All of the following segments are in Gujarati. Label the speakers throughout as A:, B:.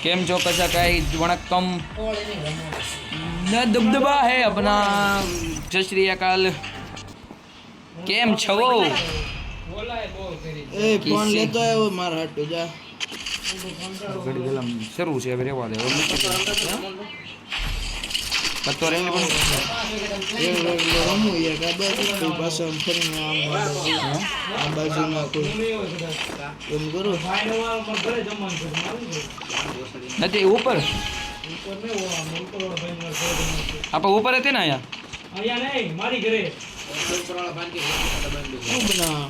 A: केम जो कसा काई वणक्कम न दबदबा है अपना जय श्री अकाल केम छो
B: ए फोन लेतो है वो मार हट जा
A: घड़ी गलम शुरू से હવે રેવા દે પત્તો રેંગ પણ
B: ये रमू ये का बस कोई पास हम फरीने आम बाजू में कोई एम करो
A: નથી ઉપર આપા ઉપર હતી ને આયા
C: અહીંયા નહીં મારી ઘરે
B: શું બના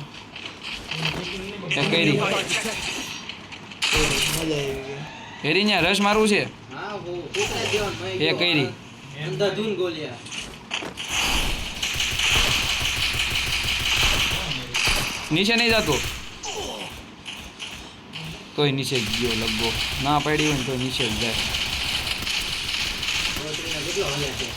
A: એ કઈરી
B: મજા આવી ગઈ
A: હેરી ન્યા રસ મારું છે
D: હા વો ઉતરે દેવન ભાઈ
A: એ કઈરી
D: અંધાધૂન ગોલિયા
A: નીચે નહીં જતો તોય નીચે જ ગયો લગભગ ના પડી હોય ને તો નીચે જ જાય
D: ગોત્રીના કેટલો હલ્યા છે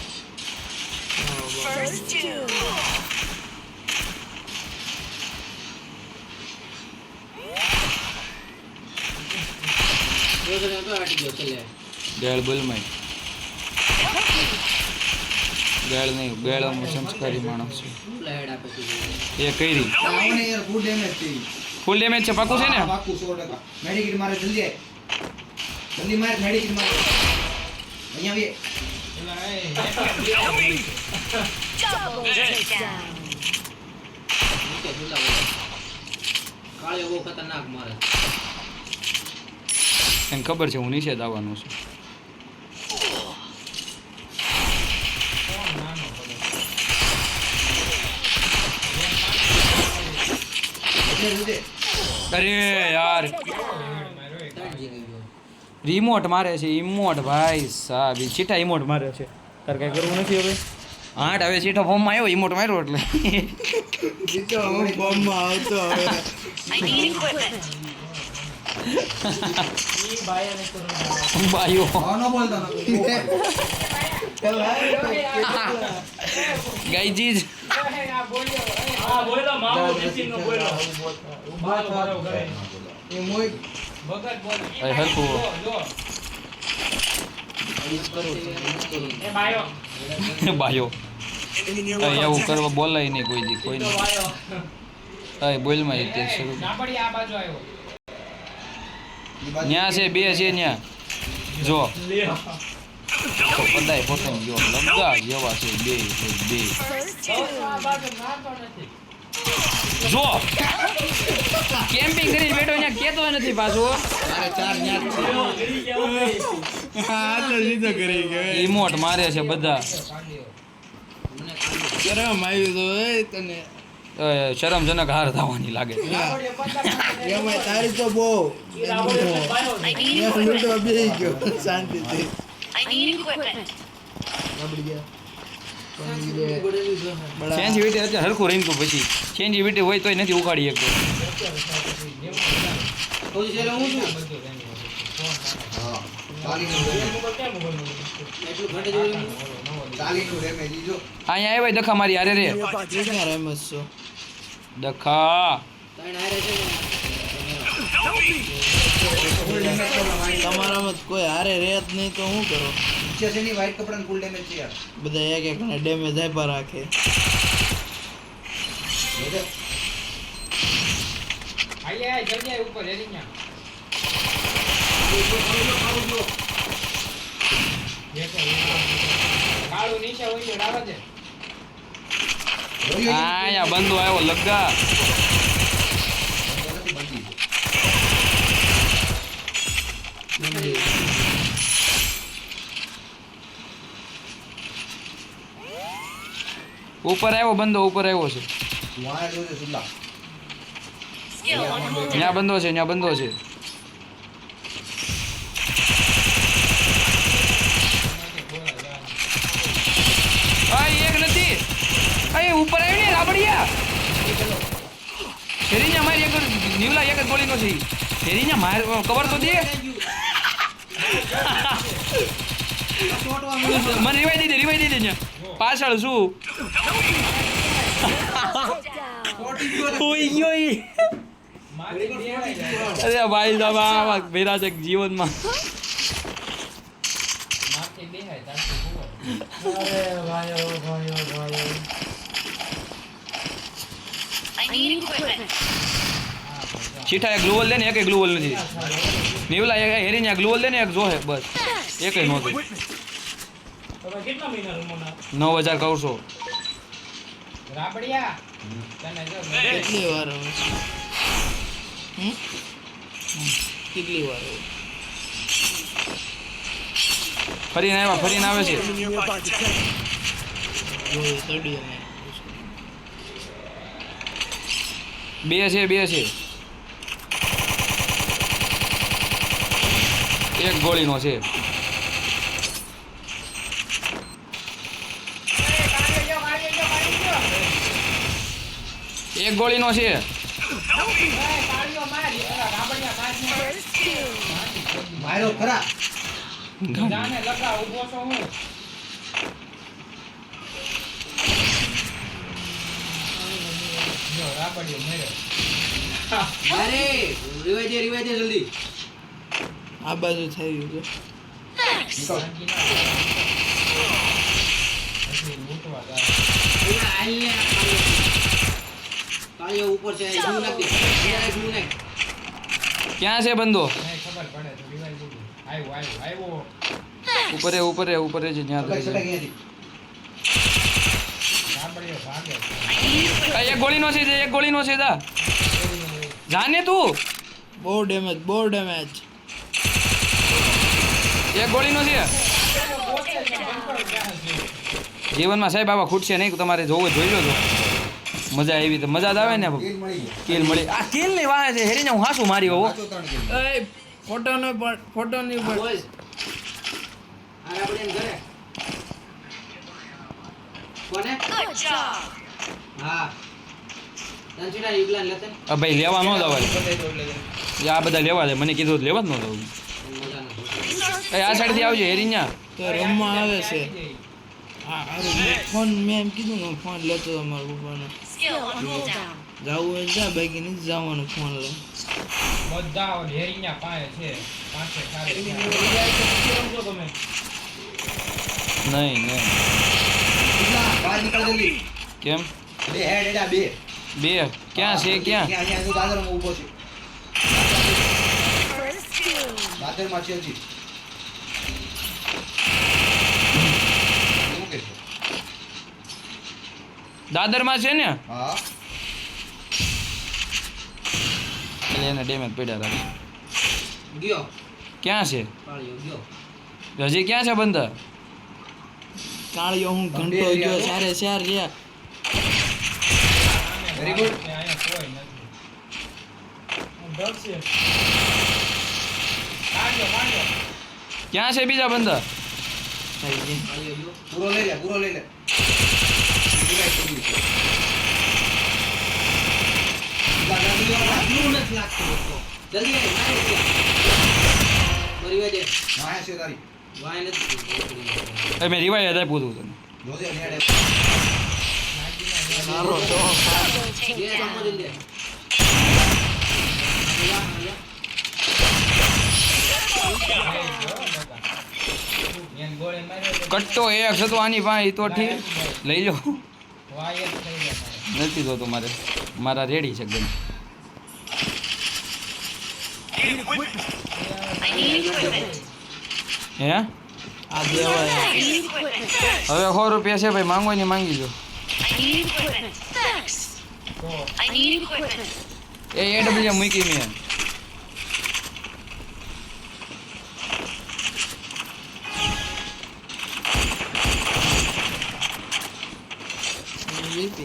D: ગોત્રીના તો આટી ગયો છેલ્લે
A: ગેળ બોલમાં ગેળ નહીં ગેળ સંસ્કારી માણસ છે
D: ફૂલ હેડ આપે છે
A: એ કઈરી
E: આવને યાર ફૂલ ડેમેજ થઈ
A: ફૂલ ડેમેજ છે પાકું છે ને
E: પાકું 100% મેડિકેટ મારે જલ્દી આય જલ્દી માર મેડિકેટ માર અહીંયા આવી
D: નીચે ઝૂલા હોય કાળિયો બહુ ખતરનાક મારે
A: એને ખબર છે હું નીચે જ આવવાનું છું અરે યાર
D: તડજી ગયો
A: રિમોટ મારે છે ઇમોટ ભાઈ સાહેબ ઈ ચીટા ઇમોટ મારે છે તાર કઈ કરવું નથી હવે આઠ હવે ચીટો ફોર્મમાં આવ્યો ઇમોટ માર્યો એટલે
B: જીતો હું બોમ્બ માં આવતો હવે
C: ઈ બાયાને કરો
A: બાયો
E: ન બોલતા
A: ગાઈજીજ
C: આ બોલ્યો માવો મેચિંગ નો બોલ્યો બારો બારો કરે
E: એ મોય
C: વગર બોલ
A: અરે હરખું
C: જો
D: યુઝ કરો
C: એ બાયો
A: બાયો એવું કરવા બોલાય નહીં કોઈ દી કોઈ
C: તો
A: નહીં
C: બાયો
A: અય બોલમાં તે શરૂ
C: ના પડી આ બાજુ આવ્યો
A: ન્યા છે બે છે ન્યા જો
C: લ્યો
A: તો પદાય પોતાની ગયો લગા જેવા છે બે
C: આ બાજુ મારતો નથી
A: જો કેમ્પિંગ કરીને બેઠો અહીંયા કેતો નથી પાછો
E: મારે ચાર ન્યાત છે
C: લ્યો ગરી કેવો
B: હા તો જીતો કરી ગયો
A: ઇમોટ મારે છે બધા
D: મને કાંદો
B: શરમ આવ્યું તો એ તને
A: શરમજનક હાર થવાની લાગે
B: એમાં તારી તો બહુ
C: બાયો
B: લૂંટો બેસી ગયો શાંતિથી
F: I need equipment.
B: આપડી ગયા
A: સેન્સિટિવિટી અત્યારે હરખું રહીને પછી સેન્સિટિવિટી હોય તોય નથી ઉખાડી શકતો
D: પોઝિશન હું છું
E: હા 40
D: એટલું ઘટે જોયું
E: 40 ડેમેજ જો
A: અહીંયા આવ્યા દખા મારી હારે રે
B: ક્યાં રમત છો
A: દખા
D: ત્રણ હારે છે
E: ફૂલ ડેમેજ
B: તમારામાં કોઈ હારે રેત નહીં તો શું કરો
E: નીચે છે ની વ્હાઈટ કપડાં ફૂલ ડેમેજ છે યાર
B: બધા એક એક ને ડેમેજ આપ્યા રાખે
C: આયા જલ્દી આય ઉપર એની ન્યા કાળું નીચે હોય છે રાવા દે
A: અહીંયા બંધો આવ્યો લગા ઉપર આવ્યો બંધો ઉપર આવ્યો છે
E: વાયા જોજે સુલા
F: Skill unlocked.
A: ત્યાં બંધો છે ત્યાં બંધો છે આ એક નથી આ ઉપર આવી ને રાબડિયા શેરી냐 મારી એક નીવલા એક જ ગોળીનો છે શેરી냐 માર કવર તો દે મને રિવાઈ દે ન્યા પાછળ શું ઓય યોય
C: મારી બે આવી જાય
A: અરે ભાઈ સાહેબ આ ભેરા છે જીવનમાં
C: માથે બેહાય તારથી ભૂવો.
B: અરે ભાઈઓ ભાઈઓ ભાઈઓ
F: I need equipment.
A: સીઠા એક ગ્લુવલ દે ને એક ગ્લુવલ નથી નીવલા એક હેરીને ગ્લુવલ દે ને એક જોહે બસ એકય નહોતું
C: તમે કેટલા મહિના રમવાના?
A: 9000 કહું છો
C: રાબડિયા તને જો
B: કેટલી વાર આવે છે? કેટલી વાર આવે?
A: ફરીને આવે છે
B: જોયું તડી અમે.
A: બે છે એક ગોળીનો છે એક ગોળીનો છે
E: માર્યો ખરા
C: જાને લગા ઊભો છો હું. જો રાબડિયો મેર્યો.
D: અરે રિવાઈ દે જલ્દી.
B: આ બાજુ થઈ ગયું છે.
E: નીકળ
C: પછી લૂંટવા જાય.
D: કાળિયો ઉપર છે glue નાખ દે. glue નાખ.
A: ક્યાં છે બંદો
C: નહીં ખબર પડે તો રિવાઇવ બોલું. આવ્યો.
A: ઉપર છે જ્યાં
E: સટાઈ ક્યાંથી
C: રાબડિયો ભાગે.
A: એક ગોળીનો છે દા જાને તું
B: બહુ ડેમેજ
A: એક ગોળીનો છે જીવનમાં સાહેબ આવા ખૂટશે નહીં તમારે જોવું જોઈ લો તો મજા આવી તો મજા જ આવે ને
E: કિલ મળી ગયો
A: કિલ મળી આ કિલ ની વાહે છે હેરીને હું હાસું મારી હો
E: સાચો 3 કિલ
B: એ ફોટોની
D: આ બોys. આ રાબડિયાને ઘરે. કોને?
F: Good job.
D: હા. તંચીડા યુગલાન લેતે.
A: આ ભાઈ લેવા ન દવાય આ બધા લેવા દે મને કીધું લેવા જ ન દઉં
D: મજા
A: એ
D: નથી.
A: આ સાઈડથી આવજો હેરીnya
B: તો રમવા આવે છે. ફોન મેં એમ કીધું ને ફોન લેતો હતો મારા પપ્પાનો.
F: Skill on cooldown.
B: જવું હોય જા બાકી નથી જવાનું ફોન લે.
C: બધા હેરીના પાસે છે. પાસે સારે છે. રમજો તમે.
A: નહીં
E: બહાર નીકળ જલ્દી
A: કેમ
E: બે હેડ એડા બે
A: બે ક્યાં છે ક્યાં
E: અહીંયા હું દાદરમાં ઊભો છું
F: First skill.
E: દાદરમાં છે હજી એવું કે છે?
A: દાદરમાં છે ને
E: હા
A: એટલે એને ડેમેજ પડ્યા રાખે
D: ગયો.
A: ક્યાં છે
D: કાળિયો ગયો.
A: હજી ક્યાં છે બંદા
B: કાળિયો હું ઘંટો ગયો સારે ચાર રહ્યા.
E: વેરી ગુડ
C: અહીંયા કોઈ નથી. હું ડરશે. કાઢ્યો.
A: ક્યાં છે બીજા બંદા
B: થઈ ગયા.
D: કાળિયો ગયો.
E: પૂરો લઈ લે
D: glue નથી લાગતું દોસ્તો. જલ્દી આય મારે છે. રિવાઈ દે.
E: માયા છે તારી
D: વાય નથી.
A: એ મેં રિવાઇવ આપ્યું હતું તને
E: જોજે હેડ
B: સારો તો
D: બે ચમો દે દે.
C: એન ગોળે માર્યો
A: કટ્ટો એક હતો આની પાસે તો ઠીક લઈ લો
C: વાય જ થઈ ગયા.
A: નથી જોતું મારા રેડી છે ગન
F: I need equipment.
A: હે
B: આ દેવાય.
F: I need equipment.
A: હવે 100 રૂપિયા છે ભાઈ માંગો ને માંગી લો
F: I need equipment. Thanks.
C: તો
F: I need equipment.
A: A AW મૂકી મેં
B: MVP.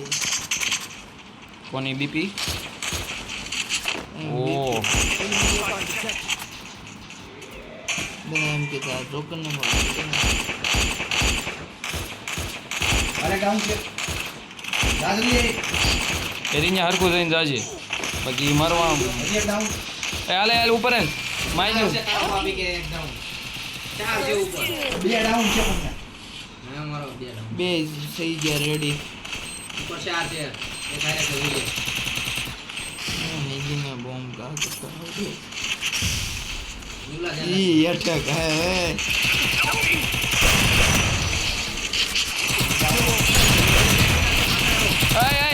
A: કોની બીપી ઓ
B: બધા એમ કહેતા broken ને મળે.
E: અરે ડાઉન છે જા જલ્દી
A: એરીnya હરખું જઈને જાજે બાકી મારવા
E: હજી એક ડાઉન
A: એ હાલે ઉપર હે માઈ જો
D: છે તારો આપી કે એકદમ. ચાર છે ઉપર.
E: બે ડાઉન છે પણ
D: હા મારો બે ડાઉન.
B: બે થઈ ગયા રેડી.
D: ઉપર ચાર છે. એ ખાને તો જોઈએ.
B: હિન્દી में बॉम्ब का
D: યુગલા છે ને?
B: ये अटैक है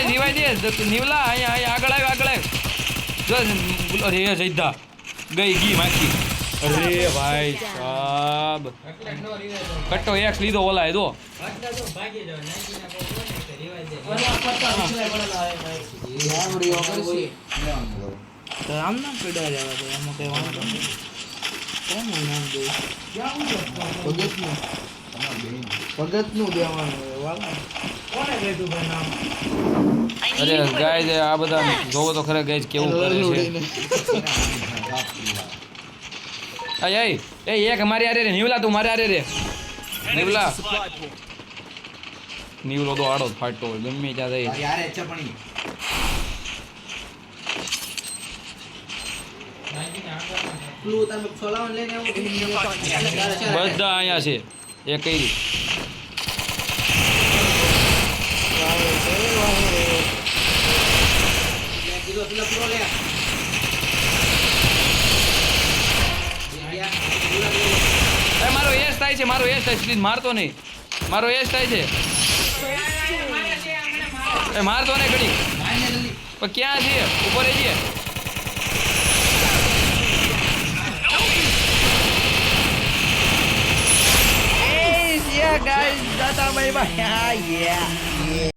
A: રીવાય દે નીવલા અહીંયા આગળ આવ જો અરે જઈદા ગઈ માખી અરે ભાઈ સાહેબ કટ્ટો એક લીધો ઓલા જો
B: ગામડીઓ કરશે તો આમ ના પડા જવા દે આમાં કઈ વાંધો નહીં કોનું નામ દે ભગતનું દેવાનું હોય વાલા
A: અરે ગાય આ બધા જોવો તો ખરે ગાય કેવું કરે છે એ એક મારી આરે રે નીવલા તું મારે આરે રે નીવલા નીવલો તો આડો ફાટતો હોય ગમે ત્યાં જાય
E: યાર છે પણ
D: પેલું તમે છોલાવન લઈને આવો
A: બધા અહીંયા છે એ કઈ
D: કીધો પેલા પૂરો લે
A: મારો એસ થાય છે પ્લીઝ મારતો નહીં મારો એસ થાય છે મારતો નહીં ઘડી પણ ક્યાં છે ઉપર જઈએ
B: Yeah, guys, that's how my yeah.